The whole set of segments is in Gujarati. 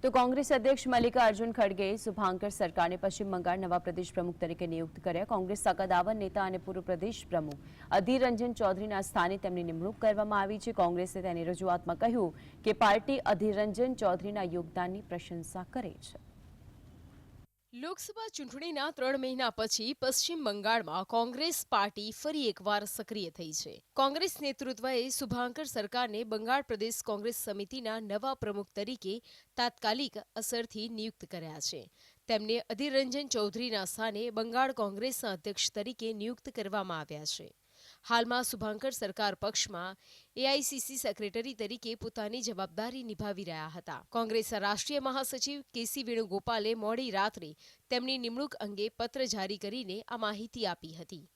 તો કોંગ્રેસ અધ્યક્ષ મલ્લિકાર્જુન ખડગેએ શુભાંકર સરકારને પશ્ચિમ બંગાળ નવા પ્રદેશ પ્રમુખ તરીકે નિયુક્ત કર્યા। કોંગ્રેસના કદાવર નેતા અને પૂર્વ પ્રદેશ પ્રમુખ અધીર રંજન ચૌધરીના સ્થાને તેમની નિમણૂક કરવામાં આવી છે। કોંગ્રેસે તેની રજૂઆતમાં કહ્યું કે પાર્ટી અધીર રંજન ચૌધરીના યોગદાનની પ્રશંસા કરે છે। લોકસભા ચૂંટણીના 3 મહિના પછી પશ્ચિમ બંગાળમાં કોંગ્રેસ પાર્ટી ફરી એકવાર સક્રિય થઈ છે। કોંગ્રેસ નેતૃત્વએ શુભાંકર સરકારને બંગાળ પ્રદેશ કોંગ્રેસ સમિતિના નવા પ્રમુખ તરીકે તાત્કાલિક અસરથી નિયુક્ત કર્યા છે। તેમને અધીર રંજન ચૌધરીના સ્થાને બંગાળ કોંગ્રેસના અધ્યક્ષ તરીકે નિયુક્ત કરવામાં આવ્યા છે। હાલમાં શુભાંકર સરકાર પક્ષમાં એઆઈસીસી સેક્રેટરી તરીકે પોતાની જવાબદારી નિભાવી રહ્યા હતા। કોંગ્રેસના રાષ્ટ્રીય મહાસચિવ કેસી વેણુગોપાલે મોડી રાત્રે તેમની નિમણૂક અંગે પત્ર જારી કરીને આ માહિતી આપી હતી।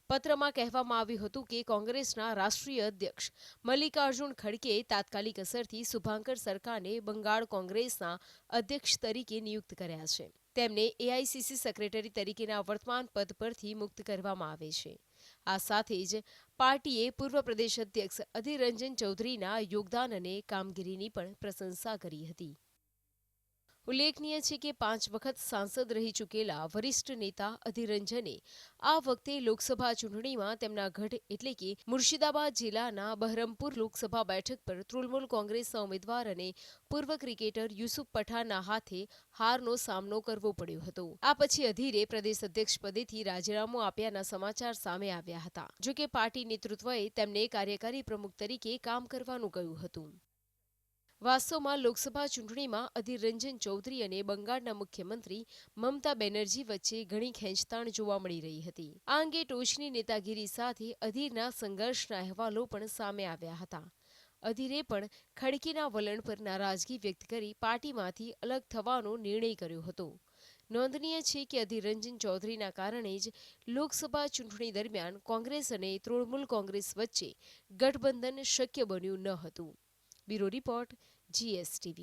પત્રમાં કહેવામાં આવ્યું હતું કે કોંગ્રેસના રાષ્ટ્રીય અધ્યક્ષ મલ્લિકાર્જુન ખડગેએ તાત્કાલિક અસરથી શુભાંકર સરકારને બંગાળ કોંગ્રેસના અધ્યક્ષ તરીકે નિયુક્ત કર્યા છે। તેમને એઆઈસીસી સેક્રેટરી તરીકેના વર્તમાન પદ પરથી મુક્ત કરવામાં આવે છે। આ સાથે જ પાર્ટીએ પૂર્વ પ્રદેશ અધ્યક્ષ અધીર રંજન ચૌધરીના યોગદાન અને કામગીરીની પણ પ્રશંસા કરી હતી। ઉલ્લેખનીય છે કે 5 વખત સાંસદ રહી ચૂકેલા વરિષ્ઠ નેતા અધીર રંજને આ વખતે લોકસભા ચૂંટણીમાં તેમના ગઢ એટલે કે મુર્શિદાબાદ જિલ્લાના બહરમપુર લોકસભા બેઠક પર તૃણમૂલ કોંગ્રેસના ઉમેદવાર અને પૂર્વ ક્રિકેટર યુસુફ પઠાણના હાથે હારનો સામનો કરવો પડ્યો હતો। આ પછી અધીરે પ્રદેશ અધ્યક્ષ પદેથી રાજીનામું આપ્યાના સમાચાર સામે આવ્યા હતા। જો કે પાર્ટી નેતૃત્વએ તેમને કાર્યકારી પ્રમુખ તરીકે કામ કરવાનું કહ્યું હતું। વાસ્તવમાં લોકસભા ચૂંટણીમાં અધીર રંજન ચૌધરી અને બંગાળના મુખ્યમંત્રી મમતા બેનર્જી વચ્ચે ઘણી ખેંચતાણ જોવા મળી રહી હતી। આ અંગે ટોચની નેતાગીરી સાથે અધીરના સંઘર્ષના અહેવાલો પણ સામે આવ્યા હતા। અધીરે પણ ખડગેના વલણ પર નારાજગી વ્યક્ત કરી પાર્ટીમાંથી અલગ થવાનો નિર્ણય કર્યો હતો। નોંધનીય છે કે અધીર રંજન ચૌધરીના કારણે જ લોકસભા ચૂંટણી દરમિયાન કોંગ્રેસ અને તૃણમૂલ કોંગ્રેસ વચ્ચે ગઠબંધન શક્ય બન્યું ન હતું। Bureau report, GSTV।